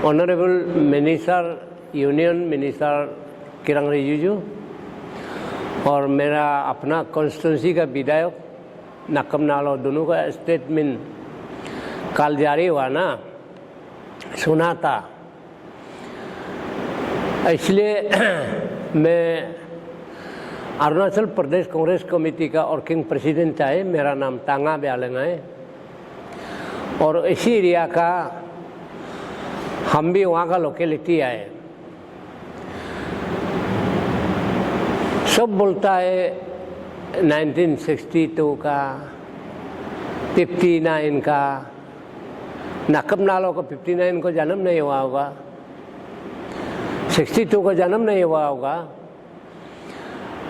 Honourable minister, union minister किरण रिजिजू और मेरा अपना कॉन्स्टिट्यूंसी का विधायक नक्कम नालो दोनों का स्टेटमेंट कल जारी हुआ ना, सुना था। इसलिए मैं अरुणाचल प्रदेश कांग्रेस कमेटी का वर्किंग प्रेसिडेंट है। मेरा नाम तांगा ब्यालंग है और इसी एरिया का हम भी वहाँ का लोकेलिटी है। सब बोलता है 1962 का, 59 का, नक्कम नालो का 59 को जन्म नहीं हुआ होगा, 62 को जन्म नहीं हुआ होगा।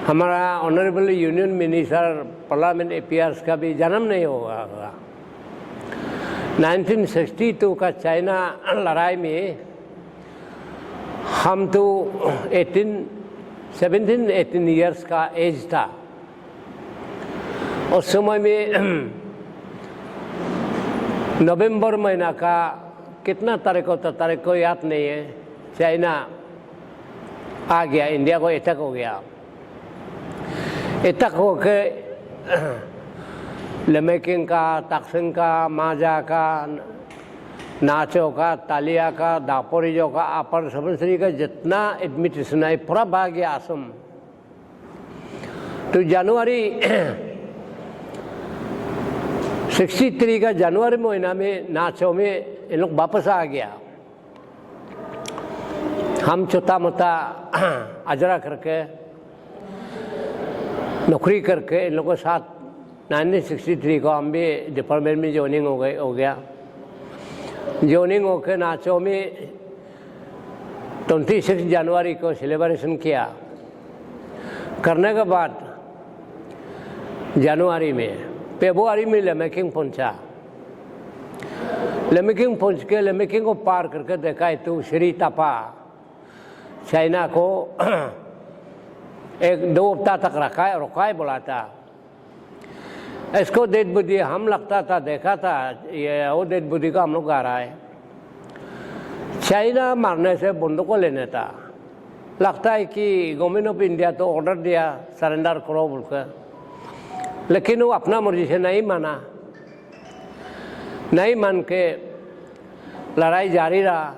हमारा honourable union minister parliament affairs का भी जन्म नहीं हुआ होगा। 1962 का चाइना लड़ाई में हम तो 17-18 इयर्स का एज था। उस समय में नवंबर महीना का कितना तारीख को, तो तारीख को याद नहीं है, चाइना आ गया, इंडिया को अटैक हो गया। अटैक होके लमेकिंग का, तक्सिंग का, माजा का, नाचो का, तालिया का, दापोरिजो का, अपर सबंसरी का जितना एडमिनिस्ट्रेशन है पूरा भाग गया असम। तो जनवरी 63 का जनवरी महीना में नाचो में इन लोग वापस आ गया। हम छोटा मोटा अजरा करके नौकरी करके इन लोगों के साथ 1963 को हम भी डिपार्टमेंट में ज्वाइनिंग हो गया। ज्वाइनिंग होकर नाचो में 26 जनवरी को सेलिब्रेशन किया। करने के बाद फरवरी में लमेकिंग पहुंचा। लमेकिंग पहुंच के लमेकिंग को पार करके देखा है तो श्री तपा चाइना को 1-2 हफ्ता तक रुका है बोला था। इसको डेड बॉडी हम लगता था, देखा था ये वो डेड बॉडी का हम लोग आ रहा है। चाइना मारने से बंदूक को लेने था। लगता है कि गवर्नमेंट ऑफ इंडिया तो ऑर्डर दिया सरेंडर करो बोलकर, लेकिन वो अपना मर्जी से नहीं माना। नहीं मान के लड़ाई जारी रहा।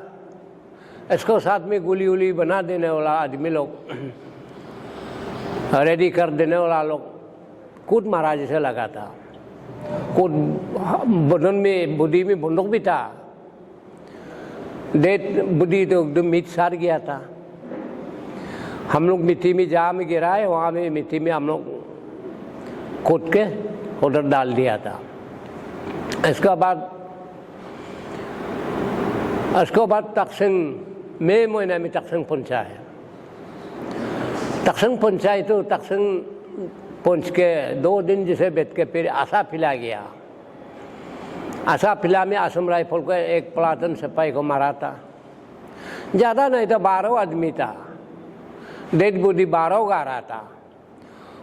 इसको साथ में गोली वूली बना देने वाला आदमी लोग, रेडी कर देने वाला लोग कूद मारा जैसे लगा था। कूद बदन में बुद्धि में बंदूक भी था। बुद्धि तो एकदम मिट सार गया था। हम लोग मिट्टी में जहाँ में गिरा है वहाँ में मिट्टी में हम लोग कूद के उधर डाल दिया था। इसके बाद तक्सिंग मई महीने में तक्सिंग पहुँचा है। तक्सिंग पहुँचाई तो तक्सिंग पहुँच के 2 दिन जैसे बैठ के फिर आशा पिला गया। आशा पिला में असम राइफल को एक प्लाटून सिपाही को मारा था। ज़्यादा नहीं तो 12 आदमी था। डेड बॉडी 12 गा रहा था।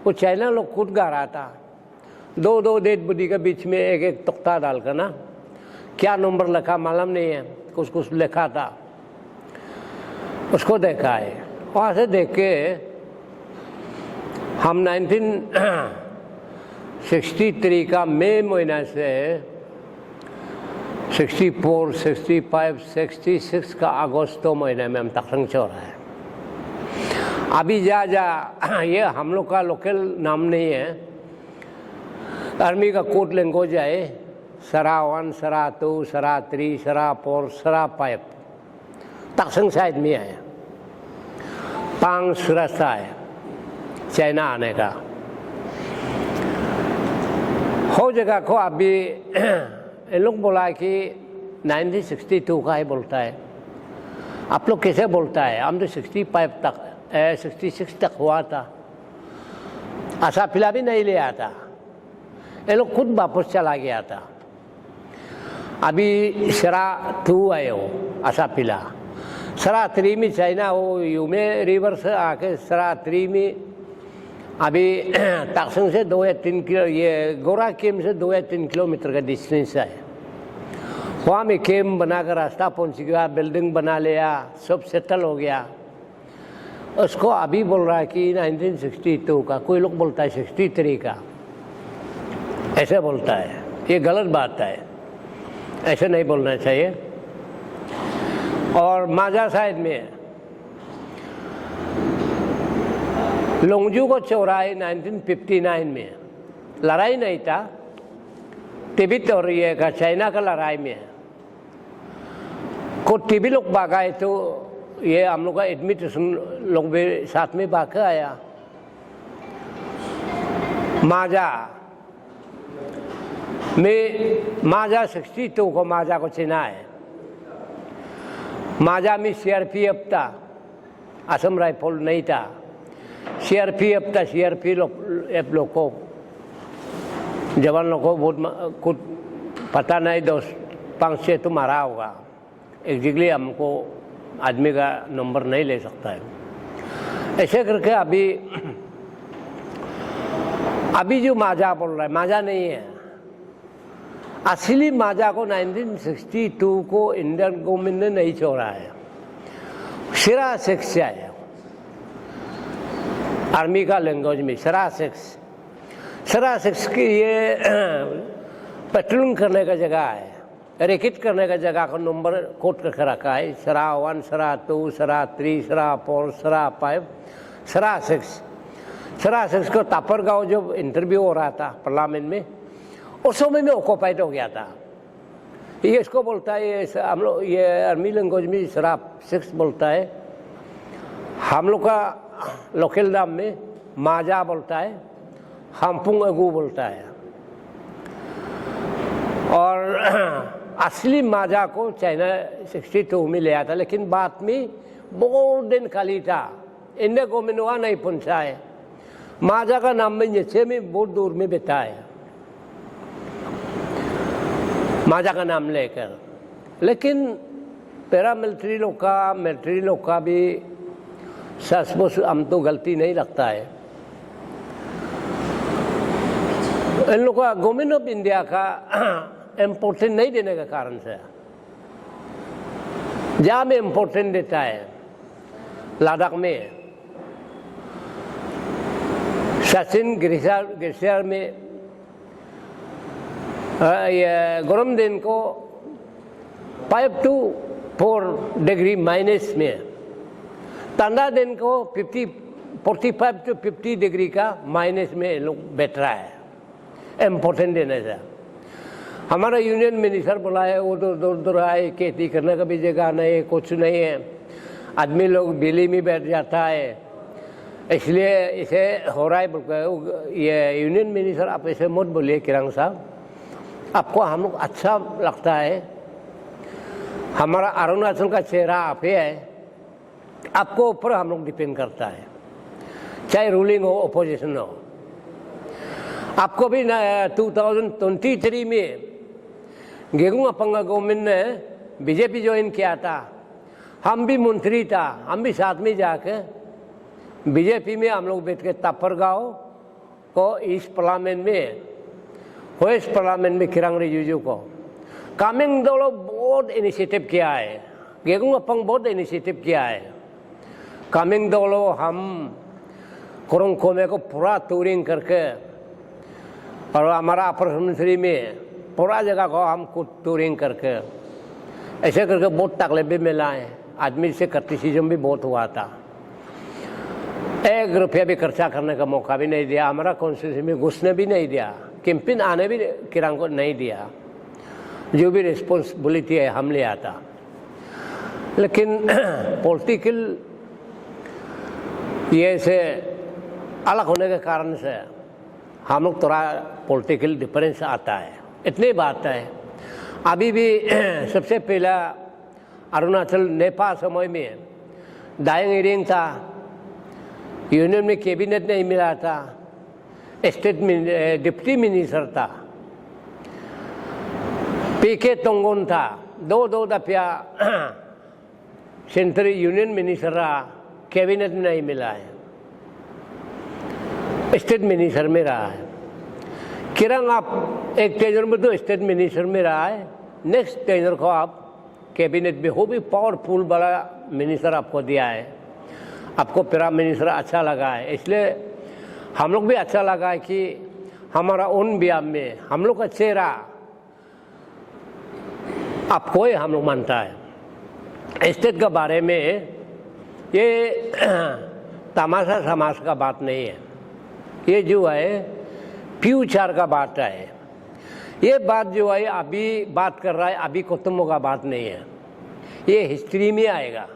वो चाइना लोग खुद गा रहा था। 2 डेड बॉडी के बीच में एक तख्ता डालकर ना, क्या नंबर लिखा मालूम नहीं है, कुछ लिखा था। उसको देखा है। वहाँ से देख के हम 1963 का मई महीना से 64, 65, 66 का अगस्त महीने में हम तक्सिंग छोड़ रहे हैं। अभी ये हम लोग का लोकल नाम नहीं है। आर्मी का कोड लैंग्वेज है सरा 1, सरा 2, सरा 3, सरा 4, सरा 5। तक्सिंग साइड में है 5 रास्ता है चाइना आने का। हो जगह को अभी इन लोग बोला कि 1962 का ही बोलता है। आप लोग कैसे बोलता है? हम तो 65 तक 66 तक हुआ था। आशा पिला भी नहीं ले आता। ये लोग खुद वापस चला गया था। अभी सरा 2 है वो आशा पिला। सरा 3 में चाइना वो यूमे रिवर से आके सरा 3 में अभी तक्सिंग से 2 या 3 किलो, ये गोरा केम से 2 या 3 किलोमीटर का डिस्टेंस है। वहाँ में कैम्प बनाकर रास्ता पहुँच गया, बिल्डिंग बना लिया, सब सेटल हो गया। उसको अभी बोल रहा है कि 1962 का, कोई लोग बोलता है 63 का, ऐसे बोलता है। ये गलत बात है, ऐसे नहीं बोलना चाहिए। और माजा साइड में लोंगजू को चौराहे 1959 में लड़ाई नहीं था, तिब्बत और ये का चाइना का लड़ाई में को टीबी लोग भागा है, तो ये हम लोग का एडमिनिस्ट्रेशन लोग भी साथ में भाग आया। माजा में माजा 62 को माजा को चिना है। माजा में सीआरपीएफ था, असम राइफल नहीं था, सीआरपीएफ था। सीआरपीएफ लोग को जवान लोग को बहुत कुछ पता नहीं, 2-5-6 तो मारा होगा। एग्जैक्टली हमको आदमी का नंबर नहीं ले सकता है। ऐसे करके अभी जो माजा बोल रहा है, माजा नहीं है। असली माजा को 1962 को इंडियन गवर्नमेंट ने नहीं छोड़ा है, सिरा सेक्स है आर्मी का लैंग्वेज में। सिरा सेक्स की ये पेट्रोलिंग करने का जगह है, रैकेट करने का जगह का नंबर कोड करके रखा है। सरा 1, सरा 2, सरा 3, सरा 4, सरा 5, सरा 6 को तापर गाँव जब इंटरव्यू हो रहा था पार्लियामेंट में, उस समय में ऑक्यूपाइड हो गया था। ये इसको बोलता है, ये हम लोग ये आर्मी लैंग्वेज में सरा 6 बोलता है। हम लोग का लोकल नाम में माजा बोलता है, हमपुंग अगू बोलता है। और असली माजा को चाइना 62 में ले आया था, लेकिन बाद में बहुत दिन खाली था, इंडिया गवर्नमेंट वहाँ नहीं पहुँचा है। माजा का नाम में नीचे में बहुत दूर में बैठा है माजा का नाम लेकर। लेकिन पैरामिलिट्री लोग का, मिलिट्री लोग का भी सचमुच हम तो गलती नहीं लगता है। इन लोग का गवर्नमेंट ऑफ इंडिया का इम्पोर्टेंट नहीं देने के कारण से, जहाँ में इम्पोर्टेंट देता है लद्दाख में, सचिन ग्लेशियर में ये गर्म दिन को 5 to 4 डिग्री माइनस में, ठंडा दिन को 45 to 50 डिग्री का माइनस में लोग बैठ रहा है। इम्पोर्टेंट देने से हमारा यूनियन मिनिस्टर बोला है, वो तो दूर आए, खेती करने का भी जगह नहीं है, कुछ नहीं है, आदमी लोग बिजली में बैठ जाता है, इसलिए इसे हो रहा है। ये यूनियन मिनिस्टर आप ऐसे मत बोलिए किरंग साहब, आपको हम लोग अच्छा लगता है, हमारा अरुणाचल का चेहरा आप ही है, आपको ऊपर हम लोग डिपेंड करता है, चाहे रूलिंग हो अपोजिशन हो। आपको भी 2023 में गेगुंग अपंगा गवर्नमेंट ने बीजेपी ज्वाइन किया था, हम भी मंत्री था, हम भी साथ में जाके बीजेपी में हम लोग बैठ के तापर गाँव को इस पार्लियामेंट में, वेस्ट पार्लियामेंट में किरंग रिजिजू को कामिंग दो लोग बहुत इनिशिएटिव किया है, गेगुंग अपंग बहुत इनिशिएटिव किया है। कामिंग दो लोग हम कुरुंग कोमे को पूरा टूरिंग करके, और हमारा अपर मंत्री में पूरा जगह को हम खुद टूरिंग करके, ऐसे करके बहुत तकलीफ भी मिला है, आदमी से क्रिटिसिज्म भी बहुत हुआ था। 1 रुपया भी खर्चा करने का मौका भी नहीं दिया, हमारा कॉन्स्टिट्यूंसी में घुसने भी नहीं दिया, कैंपिन आने भी किरंग को नहीं दिया, जो भी रिस्पॉन्सिबिलिटी है हम ले आता। लेकिन पॉलिटिकल ये से अलग होने के कारण से हम लोग थोड़ा पॉलिटिकल डिफरेंस आता है, इतनी बात है। अभी भी सबसे पहला अरुणाचल नेपाल समय में दायंग इरिंग था, यूनियन में कैबिनेट नहीं मिला था, स्टेट डिप्टी मिनिस्टर था, पीके तोंगोन था, दो दफा सेंट्रल यूनियन मिनिस्टर रहा, कैबिनेट में नहीं मिला है, स्टेट मिनिस्टर में रहा है। किरंग आप एक टेजर में तो स्टेट मिनिस्टर में रहा है, नेक्स्ट टेनर को आप कैबिनेट में वो भी पावरफुल बड़ा मिनिस्टर आपको दिया है, आपको प्राइम मिनिस्टर अच्छा लगा है, इसलिए हम लोग भी अच्छा लगा है कि हमारा उन बियाह में हम लोग का चेहरा आपको ही हम लोग मानता है। स्टेट के बारे में ये तमाशा समाज का बात नहीं है, ये जो है फ्यूचर का बात है। ये बात जो है अभी बात कर रहा है अभी खत्म का बात नहीं है, ये हिस्ट्री में आएगा,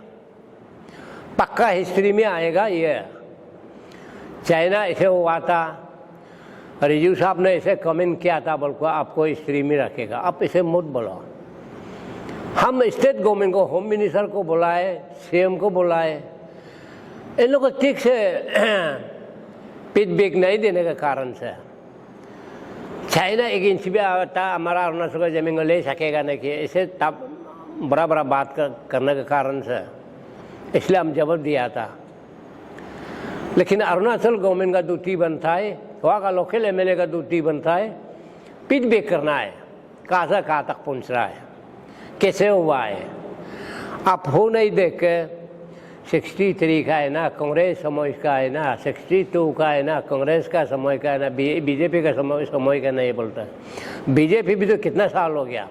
पक्का हिस्ट्री में आएगा। ये चाइना ऐसे हुआ था, रिजू साहब ने ऐसे कमेंट किया था, बोल आपको हिस्ट्री में रखेगा, आप इसे मत बोलो। हम स्टेट गवर्नमेंट को, होम मिनिस्टर को बुलाए, सीएम को बुलाए, इन लोगों को ठीक से फीडबैक नहीं देने के कारण से चाइना एक इंच भी आता हमारा अरुणाचल का जमीन को ले सकेगा नहीं कि इसे तब बड़ा बड़ा बात करने के कारण से, इसलिए हम जवाब दिया था। लेकिन अरुणाचल गवर्नमेंट का ड्यूटी बनता है, वहाँ का लोकल एमएलए का ड्यूटी बनता है फीडबैक करना है, कहाँ से कहाँ तक पहुँच रहा है, कैसे हुआ है। आप हो नहीं देख के 63 का है ना कांग्रेस समय का है ना, 62 का है ना कांग्रेस का समय का है ना, बीजेपी का समय का नहीं बोलता है। बीजेपी भी तो कितना साल हो गया,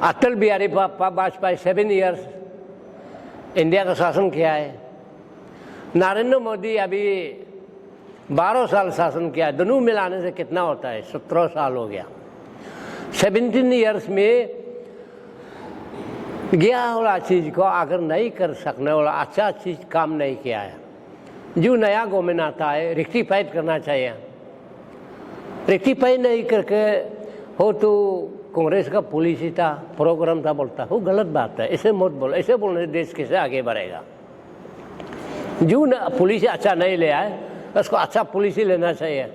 अटल बिहारी वाजपेयी 7 इयर्स इंडिया का शासन किया है, नरेंद्र मोदी अभी 12 साल शासन किया, दोनों मिलाने से कितना होता है, 17 साल हो गया। 17 इयर्स में गया वाला चीज़ को अगर नहीं कर सकने वाला अच्छा चीज़ काम नहीं किया है, जो नया गवर्नमेंट आता है रेक्टिफाइड करना चाहिए। रेक्टिफाई नहीं करके हो तो कांग्रेस का पॉलिसी था, प्रोग्राम था, बोलता वो गलत बात है, ऐसे मत बोलो, ऐसे बोलने से देश कैसे आगे बढ़ेगा। जो पॉलिसी अच्छा नहीं ले आए उसको अच्छा पॉलिसी लेना चाहिए,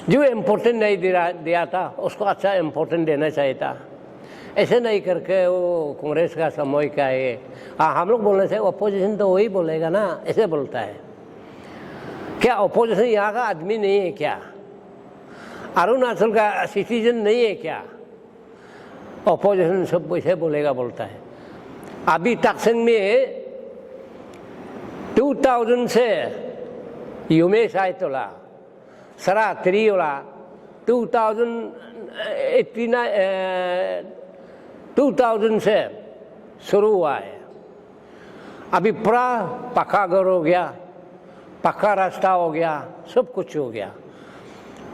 जो इम्पोर्टेंट नहीं दिया था उसको अच्छा इम्पोर्टेंट देना चाहिए था। ऐसे नहीं करके वो कांग्रेस का समय का है, हाँ हम लोग बोलने से अपोजिशन तो वही बोलेगा ना, ऐसे बोलता है। क्या अपोजिशन यहाँ का आदमी नहीं है क्या, अरुणाचल का सिटीजन नहीं है क्या, अपोजिशन सब ऐसे बोलेगा बोलता है। अभी तकसंग में 2000 से यूमेश आयतोला सरा त्रियोला 2000 से शुरू हुआ है। अभी पूरा पक्का घर हो गया, पक्का रास्ता हो गया, सब कुछ हो गया।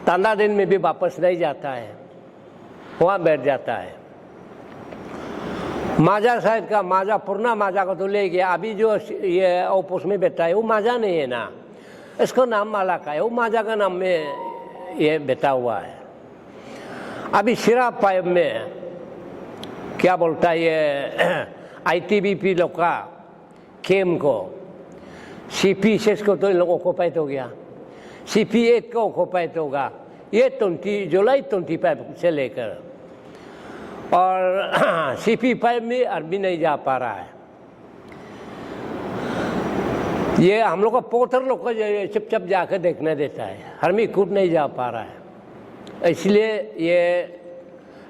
तांदा दिन में भी वापस नहीं जाता है, वहाँ बैठ जाता है। माजा शायद का माजा पुरना माजा को तो ले गया, अभी जो ये ओपोस में बैठा है वो माजा नहीं है ना, इसको नाम माला का है, वो माजा का नाम में ये बैठा हुआ है। अभी सिरा पाइप में क्या बोलता है ये आईटीबीपी लोग का केम को CP6 को तो इन लोगों को पैट हो गया, CP8 को ऑक्युपाइड होगा, ये जुलाई 25 से लेकर, और CP5 में अरबी नहीं जा पा रहा है। ये हम लोग का पोथर लोग को चुपचाप जाकर देखने देता है, हरमी कूद नहीं जा पा रहा है। इसलिए ये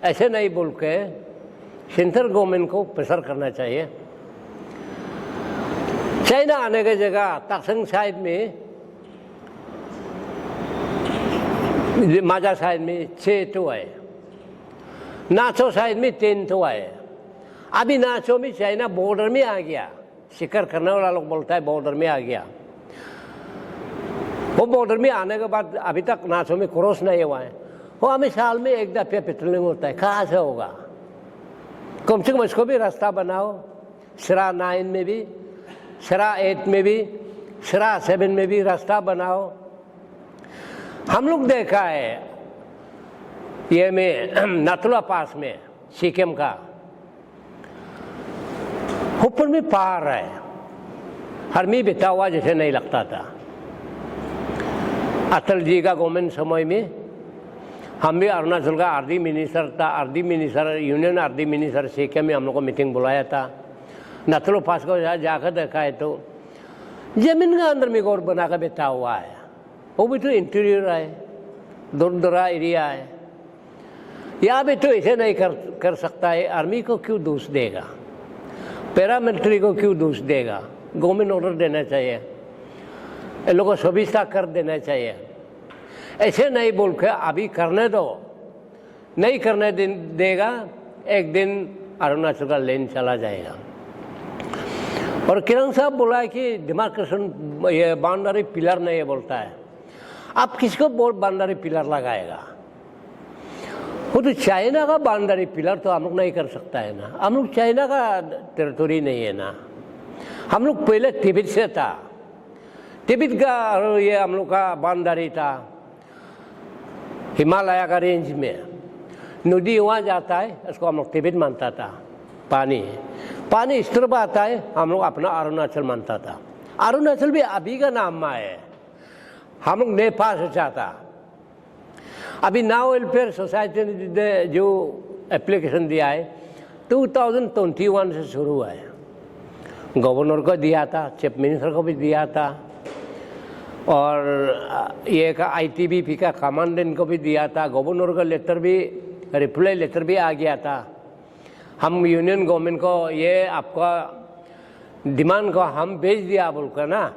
ऐसे नहीं बोल के सेंट्रल गवर्नमेंट को प्रेशर करना चाहिए। चाइना आने की जगह तकसंग साइड में, माजा साइड में 6 तो है, नाचो साइड में 10 तो है। अभी नाचो में चाइना बॉर्डर में आ गया, शिकार करने वाला लोग बोलता है बॉर्डर में आ गया। वो बॉर्डर में आने के बाद अभी तक नाचो में क्रॉस नहीं हुआ है। वो हमें साल में एक दफे पेट्रोलिंग होता है, कहाँ से होगा? कम से कम इसको भी रास्ता बनाओ, सिरा 9 में भी, सिरा 8 में भी, सिरा 7 में भी रास्ता बनाओ। हम लोग देखा है ये में नथुला पास में सिक्किम का ऊपर में पहाड़ है, हरमी बिता हुआ जैसे नहीं लगता था। अटल जी का गवर्नमेंट समय में हम भी अरुणाचल का आरडी मिनिस्टर था, RD minister union RD minister Sikkim में हम लोग को मीटिंग बुलाया था। नथुला पास को जाकर देखा है तो जमीन का अंदर में गौर बना कर बैठा हुआ है, वो भी तो इंटीरियर है, दूर दरा एरिया है। यहाँ भी तो ऐसे नहीं कर सकता है। आर्मी को क्यों दोष देगा, पैरामिलिट्री को क्यों दोष देगा? गवर्नमेंट ऑर्डर देना चाहिए, इन लोगों को सुविधा कर देना चाहिए। ऐसे नहीं बोल के अभी करने दो, नहीं करने देगा, एक दिन अरुणाचल का लेन चला जाएगा। और किरण साहब बोला है कि डिमार्केशन ये बाउंड्री पिलर नहीं बोलता है। आप किसको बाउंड्री पिलर लगाएगा? वो तो चाइना का बाउंड्री पिलर तो हम लोग नहीं कर सकता है ना। हम लोग चाइना का टेरिटोरी नहीं है ना। हम लोग पहले तिब्बत से था, तिब्बत का ये हम लोग का बाउंड्री था। हिमालय का रेंज में नदी वहाँ जाता है, उसको हम लोग तिब्बत मानता था। पानी इस तरफ आता है, हम लोग अपना अरुणाचल मानता था। अरुणाचल भी अभी का नाम है, हम लोग नेपाल से चाहता। अभी नाउ वेलफेयर सोसाइटी ने जो एप्लीकेशन दिया है 2021 से शुरू है। गवर्नर को दिया था, चीफ मिनिस्टर को भी दिया था, और ये का ITBP का कमांडेंट को भी दिया था। गवर्नर का लेटर भी, रिप्लाई लेटर भी आ गया था। हम यूनियन गवर्नमेंट को ये आपका डिमांड को हम भेज दिया बोल कर ना,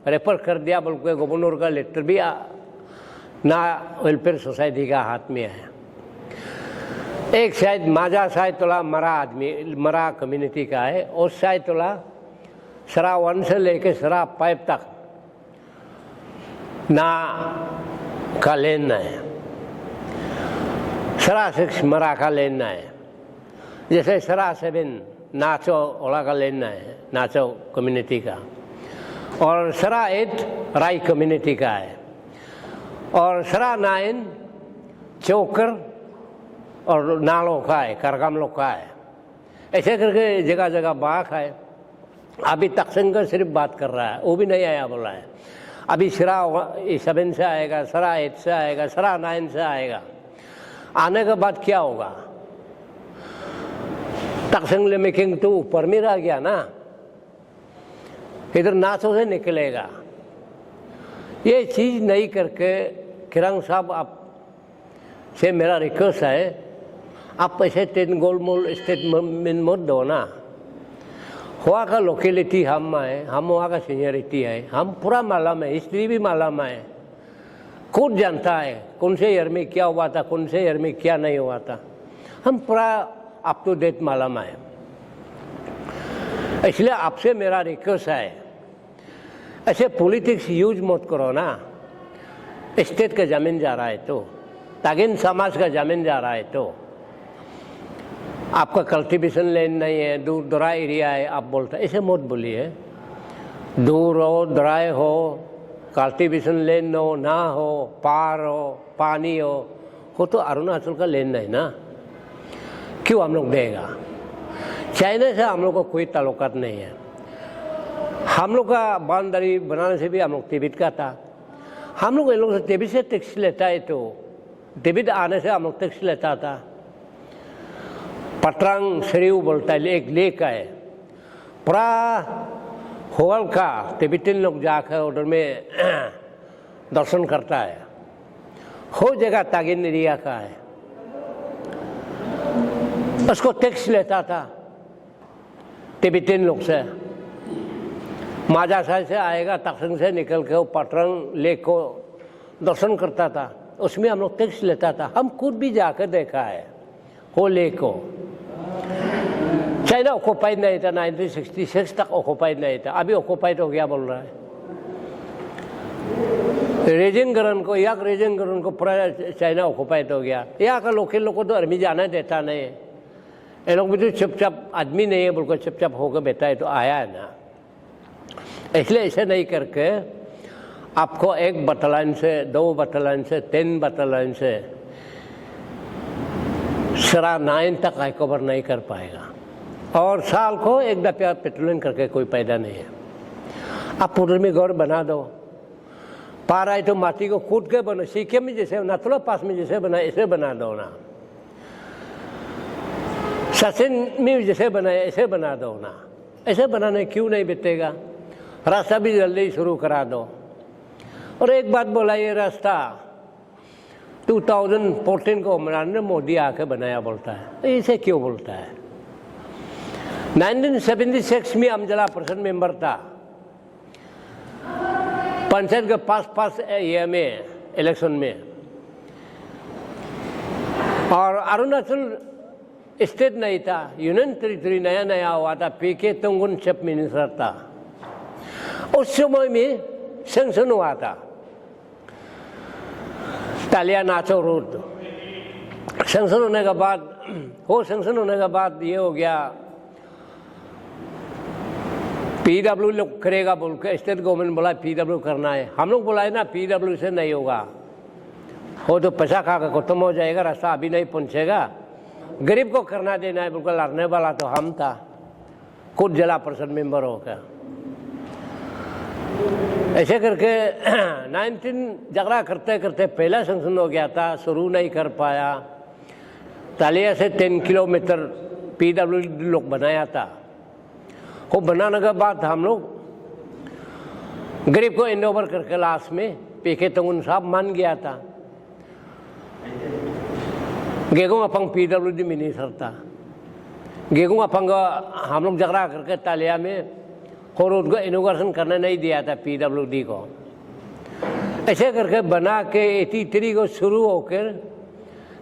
रेफर कर दिया बोल के गवर्नर का लेटर भी ना वेलफेयर सोसाइटी का हाथ में है। एक शायद माजा शायद तोला मरा कम्युनिटी का है, और शायद तोला सरा 1 से लेके सरा 5 तक ना का लेना है। सरा 6 मरा का लेना है। जैसे सरा 7 नाचो ओला का लेना है, नाचो कम्युनिटी का, और सरा 8 राई कम्युनिटी का है, और सरा 9 चौकर और नालों का है, करगम लोग का है। ऐसे करके जगह जगह बाग है। अभी तकसंग सिर्फ बात कर रहा है, वो भी नहीं आया बोला है। अभी सरा 7 से आएगा, सरा 8 से आएगा, सरा 9 से आएगा। आने के बाद क्या होगा? तकसंग ले मेकिंग तो ऊपर में रह गया ना, इधर नाचों से निकलेगा। ये चीज़ नहीं करके किरण साहब आप से मेरा रिक्वेस्ट है, आप ऐसे 10 गोलमोल स्टेटमेंट मत दो ना। वहाँ का लोकेलिटी हम है, हम वहाँ का सीनियरिटी है, हम पूरा मालूम है, हिस्ट्री भी मालूम है, खुद जानता है कौन से ईयर में क्या हुआ था, कौन से ईयर में क्या नहीं हुआ था। हम पूरा अप टू डेट मालूम है। इसलिए आपसे मेरा रिक्वेस्ट है, ऐसे पॉलिटिक्स यूज मत करो ना। स्टेट का ज़मीन जा रहा है तो, तागिन समाज का ज़मीन जा रहा है तो, आपका कल्टीवेशन लैंड नहीं है, दूर दरा एरिया है, आप बोलते ऐसे मत बोलिए। दूर हो, दराए हो, कल्टीवेशन लैंड हो ना हो, पार हो, पानी हो तो अरुणाचल का लैंड है ना, क्यों हम लोग देगा? चाइना से हम लोग को कोई ताल्लुकात नहीं है। हम लोग का बाउंड्री बनाने से भी हम लोग तिब्बत का था। हम लोग इन लोग से तिब्बत से टैक्स लेता है, तो तिब्बत आने से हम लोग टैक्स लेता था। पटरंग शरीव बोलता है, एक लेक है पूरा होल का, तिब्बतिन लोग जाकर उधर में दर्शन करता है। हो जगह तागिन एरिया का है, उसको टैक्स लेता था तिब्बतिन लोग से। माजासाई से आएगा, तकसंग से निकल के वो पटरंग लेक को दर्शन करता था, उसमें हम लोग टैक्स लेता था। हम खुद भी जाकर देखा है वो लेक को। चाइना ऑक्युपाइड नहीं था, 1966 तक ऑक्युपाइड नहीं था, अभी ऑक्युपाइड हो गया बोल रहा है। रेजिंगरन को पूरा चाइना ऑक्युपाइड हो गया। यहाँ का लोकल लोग को तो आर्मी जाना देता नहीं है। ये लोग भी तो चुपचाप, आदमी नहीं है बोलकर चुपचाप होकर बैठा है तो आया है ना। इसलिए ऐसे नहीं करके आपको 1 बटालियन से 2 बटालियन से 10 बटालियन से सरा 9 तक कवर नहीं कर पाएगा, और साल को 1 दफा पेट्रोलिंग करके कोई फायदा नहीं है। आप उधर में घर बना दो, पार आए तो माटी को कूद के बनो, सीखे में जैसे नाथुला पास में जैसे बना ऐसे बना दो ना, सचिन में जैसे बनाए ऐसे बना दो ना। ऐसे बनाने क्यों नहीं बीतेगा? रास्ता भी जल्दी शुरू करा दो। और एक बात बोला, ये रास्ता 2014 को नरेंद्र मोदी आके बनाया बोलता है, इसे क्यों बोलता है? 1976 में हम जिला परिषद मेंबर था, पंचायत के पास ये में इलेक्शन में, और अरुणाचल स्टेट नहीं था, यूनियन टेरिटरी नया नया हुआ था, पीके तंगुन चीफ मिनिस्टर था। उस समय में सेंक्शन हुआ था तालिया नाचो रोड। सेंक्शन होने के बाद ये हो गया, पीडब्ल्यू लोग करेगा बोल के स्टेट गवर्नमेंट बोला पीडब्ल्यू करना है। हम लोग बोला है ना पीडब्ल्यू से नहीं होगा, वो तो पैसा खा कर खत्म हो जाएगा, रास्ता अभी नहीं पहुंचेगा, गरीब को करना देना है। बिल्कुल लड़ने वाला तो हम था, खुद जिला परिषद मेंबर होकर। ऐसे करके 19 झगड़ा करते करते पहला सेंक्शन हो गया था, शुरू नहीं कर पाया। तालिया से 10 किलोमीटर पीडब्ल्यू लोग बनाया था। वो बनाने के बाद हम लोग गरीब को हैंड ओवर करके लास्ट में पीके तंगुन साहब मान गया था। गेगों अपंग पीडब्ल्यूडी मिनिस्टर था। गेगों अपंग हम लोग झगड़ा करके तालिया में और उनको इनोग्रेशन करने नहीं दिया था पीडब्ल्यूडी को। ऐसे करके बना के 83 को शुरू होकर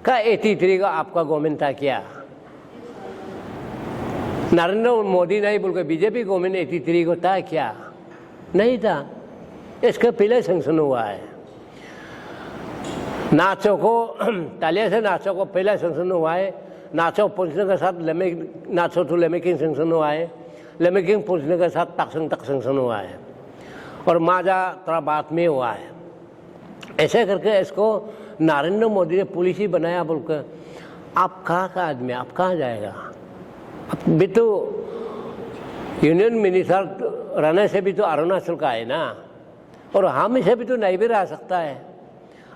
का 83 का आपका गवर्नमेंट था क्या? नरेंद्र मोदी नहीं बोल के बीजेपी गवर्नमेंट 83 को था क्या? नहीं था। इसका पहले सेंक्शन हुआ है। नाचो को तालिया से नाचो को पहला सेंक्शन हुआ है। नाचो पहुंचने के साथ नाचो टू लेमेकिंग सेंक्शन हुआ है। लेमेकिंग पहुंचने के साथ तकसंग तक सेंक्शन हुआ है, और माजा थोड़ा बाद में हुआ है। ऐसे करके इसको नरेंद्र मोदी ने पॉलिसी बनाया बोलकर आप कहाँ का आदमी, आप कहाँ जाएगा? अब भी तो यूनियन मिनिस्टर रहने से भी तो अरुणाचल का है ना, और हम इसे भी तो नहीं भी रह सकता है।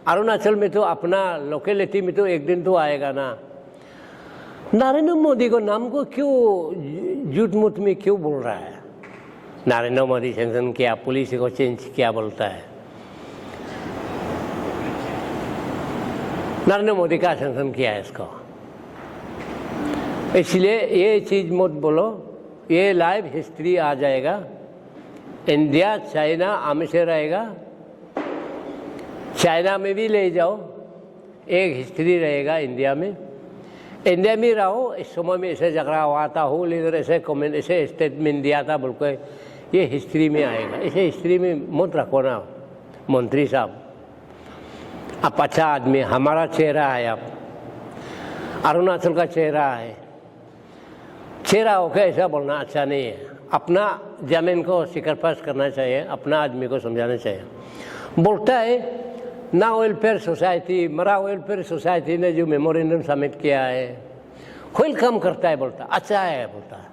अरुणाचल में तो अपना लोकेलिटी में तो एक दिन तो आएगा ना। नरेंद्र मोदी को नाम को क्यों झूठ मूठ में क्यों बोल रहा है? नरेंद्र मोदी सेंक्शन किया, पुलिस को चेंज किया बोलता है। नरेंद्र मोदी का सेंक्शन किया है इसको। इसलिए ये चीज मत बोलो, ये लाइव हिस्ट्री आ जाएगा। इंडिया चाइना आम से रहेगा, चाइना में भी ले जाओ, एक हिस्ट्री रहेगा इंडिया में। इंडिया में रहो, इस समय में ऐसे झगड़ा हुआ था, हो लीडर ऐसे कमेंट ऐसे स्टेटमेंट दिया था बोल के, ये हिस्ट्री में आएगा। इसे हिस्ट्री में मत रखो ना मंत्री साहब। आप अच्छा आदमी, हमारा चेहरा है, आप अरुणाचल का चेहरा है। चेहरा होकर ऐसा बोलना अच्छा नहीं है। अपना जमीन को सिकरपास करना चाहिए, अपना आदमी को समझाना चाहिए। बोलता है ना वेलफेयर सोसाइटी, मरा वेलफेयर सोसाइटी ने जो मेमोरेंडम सबमिट किया है वेलकम करता है, बोलता अच्छा है बोलता है।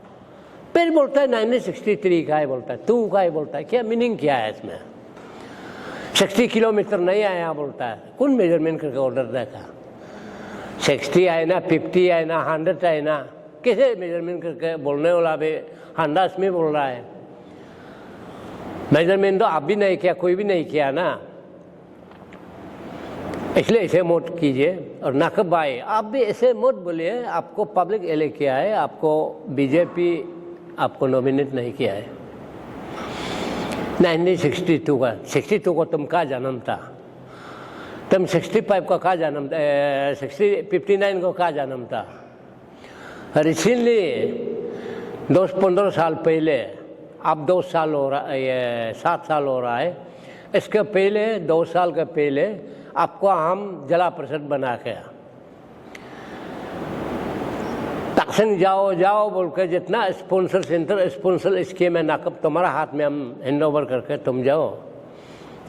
फिर बोलता है 1963 का है बोलता है, तू का है बोलता है। क्या मीनिंग क्या है इसमें? 60 किलोमीटर नहीं आया बोलता है। कौन मेजरमेंट करके ऑर्डर देखा? 60 आए ना, 50 आए ना, 100 आए ना, कैसे मेजरमेंट करके? बोलने वाला भी 100 में बोल रहा है। मेजरमेंट तो आप भी नहीं किया, कोई भी नहीं किया ना। इसलिए ऐसे मत कीजिए। और नकब भाई आप भी ऐसे मत बोलिए, आपको पब्लिक इलेक्ट किया है, आपको बीजेपी आपको नॉमिनेट नहीं किया है। 1962 का, 62 को तुम का जन्म था? तुम 65 को का जन्म, 59 को का जन्म था? रिसेंटली 10-15 साल पहले, अब 2 साल हो रहा है, 7 साल हो रहा है। इसके पहले 2 साल के पहले आपको हम जिला परिषद बना के तकसंग जाओ बोल के जितना स्पॉन्सर सेंटर स्पॉन्सर स्कीम है नाकब तुम्हारा हाथ में हम हैंड ओवर करके तुम जाओ।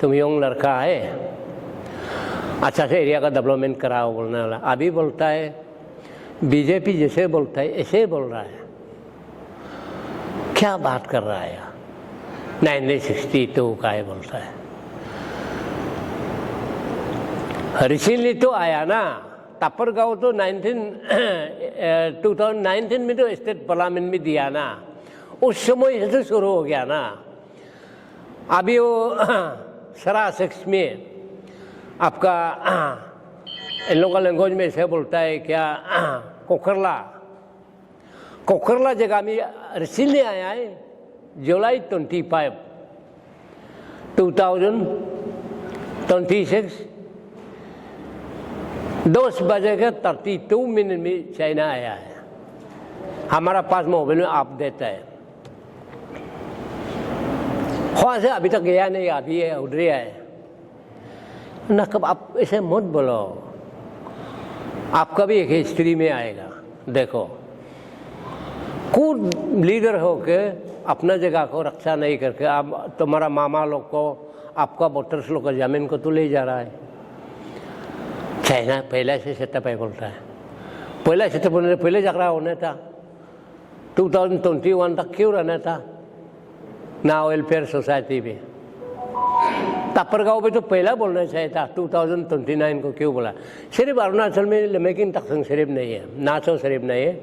तुम यंग लड़का है, अच्छा से एरिया का डेवलपमेंट कराओ बोलने वाला। अभी बोलता है बीजेपी जैसे बोलता है ऐसे बोल रहा है। क्या बात कर रहा है? 1962 का है बोलता है। रिसेंटली तो आया ना, तापरगांव तो 2019 में तो स्टेट पार्लियामेंट में दिया ना, उस समय से शुरू हो गया ना। अभी वो सरा 6 में आपका इन लोगों का लैंग्वेज में ऐसे बोलता है क्या, कोकरला। कोकरला जगह में रिसीवली आया है जुलाई 25, 2026 10:32 में चाइना आया है। हमारा पास मोबाइल में आप देता है, वहाँ से अभी तक गया नहीं, अभी है उधर ही है ना। कब आप ऐसे मत बोलो, आपका भी एक हिस्ट्री में आएगा। देखो, खुद लीडर होके अपना जगह को रक्षा नहीं करके आप तुम्हारा मामा लोग को, आपका वोटर्स लोग का जमीन को तो ले जा रहा है। चाइना पहले से सेटअप है बोलता है, पहले सेटअप होने पहले झगड़ा होने था, 2021 तक क्यों रहना था ना वेलफेयर सोसाइटी में। तापरगांव पे तो पहला बोलना चाहिए था, 2029 को क्यों बोला। सिर्फ अरुणाचल में लेकिन तखसंग शरीफ नहीं है, नाचो शरीफ नहीं है।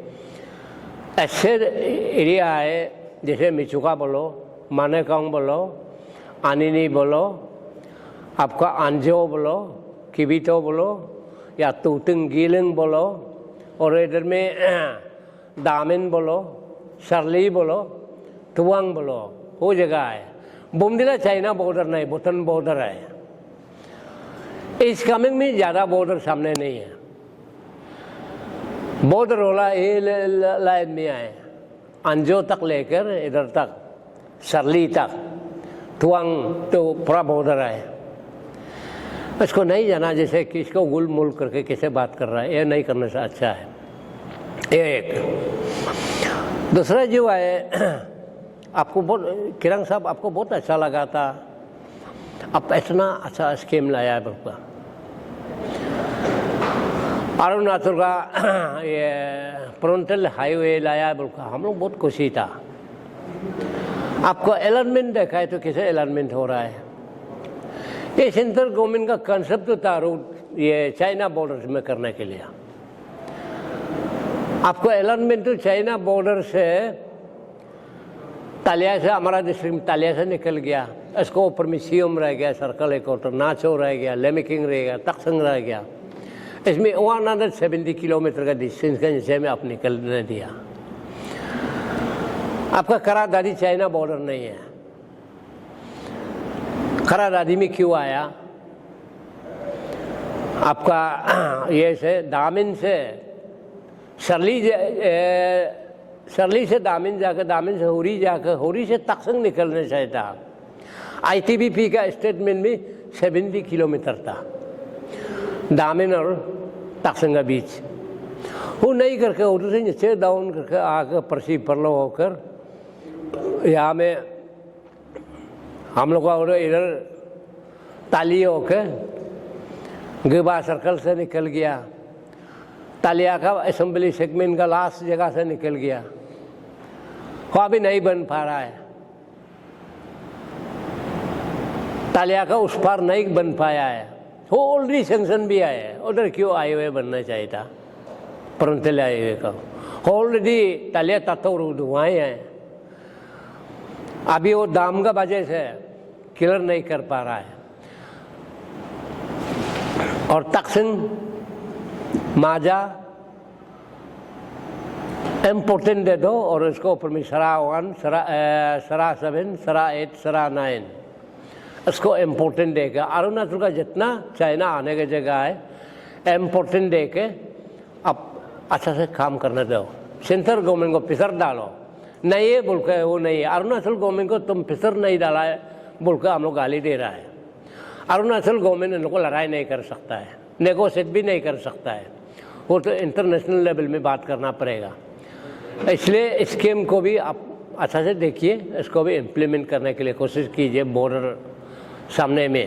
ऐसे एरिया है जैसे मिचुका बोलो, मानेकांग बोलो, आनिनी बोलो, आपका आंजो बोलो, किबितो बोलो या तुतिंग गीलिंग बोलो, और इधर में दामिन बोलो, शर्ली बोलो, तुवांग बोलो, वो जगह है। बुमदिला चाइना बॉर्डर नहीं, भूटान बॉर्डर है। इस कमिंग में ज़्यादा बॉर्डर सामने नहीं है। बॉर्डर वाला ये लाइन में आए, अंजो तक लेकर इधर तक शर्ली तक, तुवांग तो पूरा बॉर्डर है। इसको नहीं जाना जैसे किसको गुल मुल करके कैसे बात कर रहा है, ये नहीं करने से अच्छा है। एक दूसरा जो है, आपको बहुत किरण साहब आपको बहुत अच्छा लगा था, अब इतना अच्छा स्कीम लाया है बल्कि अरुणाचल का ये फ्रंटल हाईवे लाया है बल्कि हम लोग बहुत खुशी था। आपको अलाइनमेंट देखा है तो कैसे अलाइनमेंट हो रहा है। ये सेंट्रल गवर्नमेंट का कंसेप्ट तो था रूट ये चाइना बॉर्डर में करने के लिए। आपको अलाइनमेंट तो चाइना बॉर्डर से तालिया से, हमारा डिस्ट्रिक्ट तालिया से निकल गया, इसको ऊपर में सीएम रह गया, सर्कल एक और नाचो रह गया, लेमिकिंग रह गया, तखसंग रह गया। इसमें 170 किलोमीटर का डिस्टेंस का नीचे में आप निकलने दिया। आपका करादादी चाइना बॉर्डर नहीं है। करादादी में क्यों आया? आपका ये से दामिन से शर्ली से दामिन जाकर, दामिन से होरी जाकर, होरी से तखसंग निकलने चाहिए था। आईटीबीपी का स्टेटमेंट में 70 किलोमीटर था दामिन और तखसंग के बीच। वो नहीं करके उधर से नीचे डाउन करके आकर परसी परलो होकर यहाँ में हम लोग का इधर ताली होकर गिबा सर्कल से निकल गया, तालिया का असेंबली सेगमेंट का लास्ट जगह से निकल गया। वहाँ भी नहीं बन पा रहा है, तालिया का उस पार नहीं बन पाया है। वो ऑलरेडी सेंक्शन भी आया है, उधर क्यों हाईवे बनना चाहिए था फ्रंटल हाईवे का। ऑलरेडी तालिया तत्व धुआएं हैं, अभी वो दाम का वजह से क्लियर नहीं कर पा रहा है। और तखसंग माजा इम्पोर्टेंट दे दो और इसको ऊपर में सरा 1, सरा 7, सरा 8, सरा 9 इसको इम्पोर्टेंट दे के अरुणाचल का जितना चाइना आने की जगह है इम्पोर्टेंट दे के अब अच्छा से काम करने दो। सेंट्रल गवर्नमेंट को प्रेशर डालो, नहीं है बोल के वो नहीं है। अरुणाचल गवर्नमेंट को तुम प्रेशर नहीं डाला है बोल के हम लोग गाली दे रहा है। अरुणाचल गवर्नमेंट इन लोग को लड़ाई नहीं कर सकता है, नेगोशिएट भी नहीं कर सकता है, वो तो इंटरनेशनल लेवल में बात करना पड़ेगा। इसलिए स्कीम को भी आप अच्छा से देखिए, इसको भी इम्प्लीमेंट करने के लिए कोशिश कीजिए बॉर्डर सामने में।